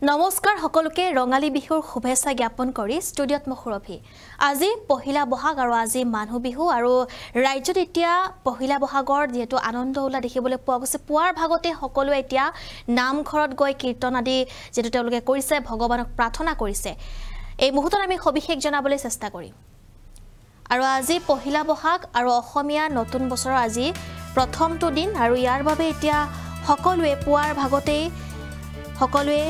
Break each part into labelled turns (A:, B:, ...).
A: নমস্কাৰ সকলোকে ৰঙালী বিহুৰ শুভেচ্ছা জ্ঞাপন কৰি ষ্টুডিঅ'ত মখৰভি আজি পহিলা বহাগ আৰু আজি মানুহ বিহু আৰু ৰাজ্যত এতিয়া পহিলা বহাগৰ যেটো আনন্দ উল্লাস দেখিবলৈ পোৱা গৈছে পুৱাৰ ভাগতে সকলোৱে এতিয়া নামঘৰত গৈ কীৰ্তন আদি যেটো তেওঁলোকে কৰিছে ভগৱানক প্ৰাৰ্থনা কৰিছে এই মুহূৰ্তত আমি সবিশেষ জনাবলৈ চেষ্টা কৰিম আৰু আজি পহিলা বহাগ আৰু অসমীয়া নতুন বছৰৰ আজি প্ৰথমটো দিন আৰু ইয়াৰ বাবে এতিয়া সকলোৱে পুৱাৰ ভাগতে সকলোৱে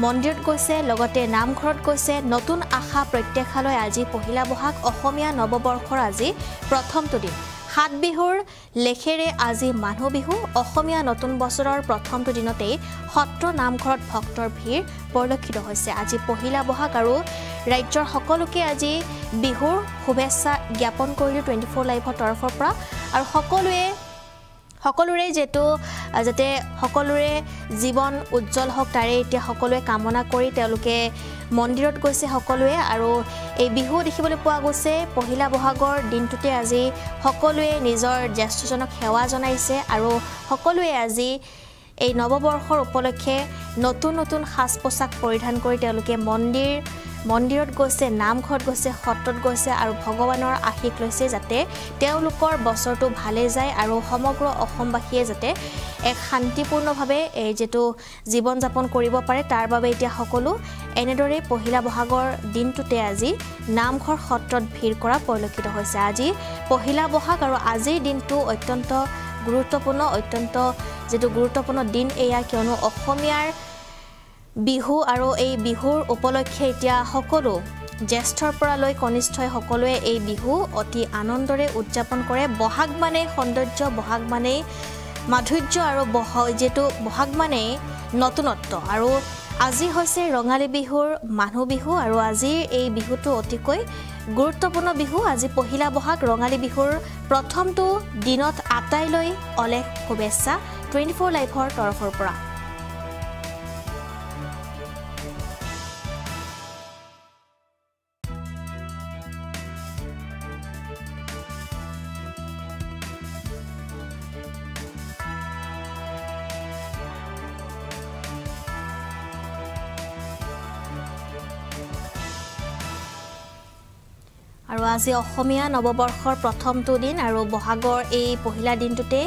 A: মন্দিৰত গৈছে লগতে নামঘৰত গৈছে নতুন আশা প্ৰত্যাশালৈ আজি পহিলা বহাগ অসমীয়া নৱবৰ্ষৰ আজি প্ৰথমটো দিন সাত বিহুৰ লেখেৰে আজি মানুহ বিহু অসমীয়া নতুন বছৰৰ প্ৰথমটো দিনতেই সত্ৰ নামঘৰত ভক্তৰ ভিৰ পৰিলক্ষিত হৈছে আজি পহিলা বহাগ আৰু ৰাজ্যৰ সকলোকে আজি বিহুৰ শুভেচ্ছা জ্ঞাপন কৰিলো 24 লাইভৰ তৰফৰ পৰা আৰু সকলোৰে যেটো যাতে সকলোৰে জীৱন উজ্জ্বল হওক তাৰে এতিয়া সকলোৱে কামনা কৰি তেওঁলোকে মন্দিৰত গৈছে সকলোৱে আৰু এই বিহু দেখিবলৈ পোৱা গৈছে পহিলা বহাগৰ দিনটোতে আজি সকলোৱে নিজৰ জ্যেষ্ঠজনক সেৱা জনাইছে আৰু সকলোৱে আজি এই নৱবৰ্ষৰ উপলক্ষে নতুন সাজ পোছাক পৰিধান কৰি তেওঁলোকে মন্দিৰত গৈছে নামঘৰত গৈছে সত্ৰত গৈছে আৰু ভগৱানৰ আশীষ লৈছে যাতে তেওঁলোকৰ বছৰটো ভালে যায় আৰু সমগ্ৰ অসমবাসীয়ে যাতে এক শান্তিপূৰ্ণভাৱে এই যেটো জীৱন যাপন কৰিব পাৰে তাৰ বাবে এতিয়া সকলো এনেদৰে পহিলা বহাগৰ দিনটোতে আজি নামঘৰ সত্ৰত ভিৰ কৰা পৰিলক্ষিত হৈছে আজি পহিলা বহাগ আৰু আজিৰ দিনটো অত্যন্ত গুৰুত্বপূৰ্ণ দিন এয়া কিয়নো অসমীয়াৰ বিহু আৰু এই বিহুৰ উপলক্ষে এতিয়া সকলো জ্যেষ্ঠৰ পৰা লৈ কনিষ্ঠই সকলোৱে এই বিহু অতি আনন্দৰে উদযাপন কৰে বহাগ মানে সৌন্দৰ্য বহাগ মানে মাধুৰ্য আৰু বহাগ মানে নতুনত্ব আৰু আজি হৈছে ৰঙালী বিহুৰ মানুহ বিহু আৰু আজিৰ এই বিহুটো অতিকৈ গুৰুত্বপূৰ্ণ বিহু আজি পহিলা বহাগ ৰঙালী বিহুৰ প্ৰথমটো দিনত আটাইলৈ অলেখ শুভেচ্ছা 24 লাইভৰ তৰফৰ পৰা আৰু আজি অসমীয়া নৱবৰ্ষৰ প্ৰথমটো দিন আৰু বহাগৰ এই পহিলা দিনটোতে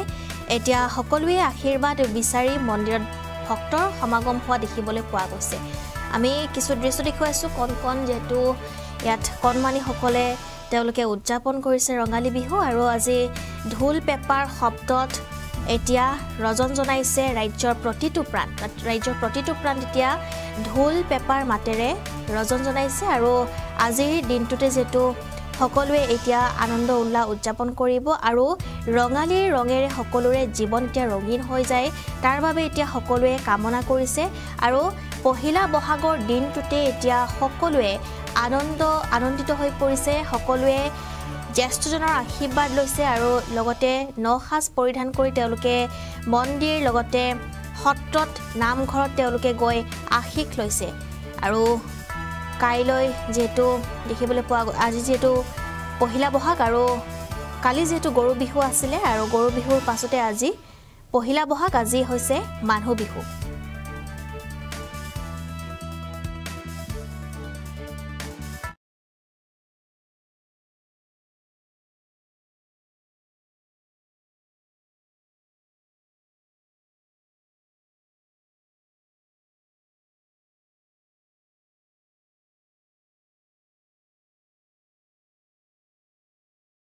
A: এতিয়া সকলোৱে আশীৰ্বাদ বিচাৰি মন্দিৰত ভক্তৰ সমাগম হোৱা দেখিবলৈ পোৱা গৈছে আমি কিছু দৃশ্য দেখুৱাইছো কণ যেটো ইয়াত কণমানি সকলে তেওঁলোকে উদযাপন কৰিছে ৰঙালী বিহু আৰু আজি ঢোল পেপাৰ শব্দত এতিয়া ৰজন জনাইছে ৰাজ্যৰ প্ৰতিটো প্ৰান্ত এতিয়া ঢোল পেপাৰ মাতেৰে ৰজন জনাইছে আৰু আজিৰ দিনটোতে যেটো সকলোৱে এতিয়া আনন্দ উল্লাস উদযাপন কৰিব আৰু ৰঙালীৰ ৰঙেৰে সকলোৰে জীৱন এতিয়া ৰঙীন হৈ যায় তাৰ বাবে এতিয়া সকলোৱে কামনা কৰিছে আৰু পহিলা বহাগৰ দিনটোতে এতিয়া সকলোৱে আনন্দিত হৈ পৰিছে সকলোৱে জ্যেষ্ঠজনৰ আশীৰ্বাদ লৈছে আৰু লগতে নখাজ পৰিধান কৰি তেওঁলোকে মন্দিৰ লগতে সত্ৰত নামঘৰত তেওঁলোকে গৈ আশীষ লৈছে আৰু কাইলৈ যেটো দেখিবলৈ পোৱা আজি যেটো পহিলা বহাগ আৰু কালি যেটো গৰু বিহু আছিলে আৰু গৰু বিহুৰ পাছতে আজি পহিলা বহাগ আজি হৈছে মানুহ বিহু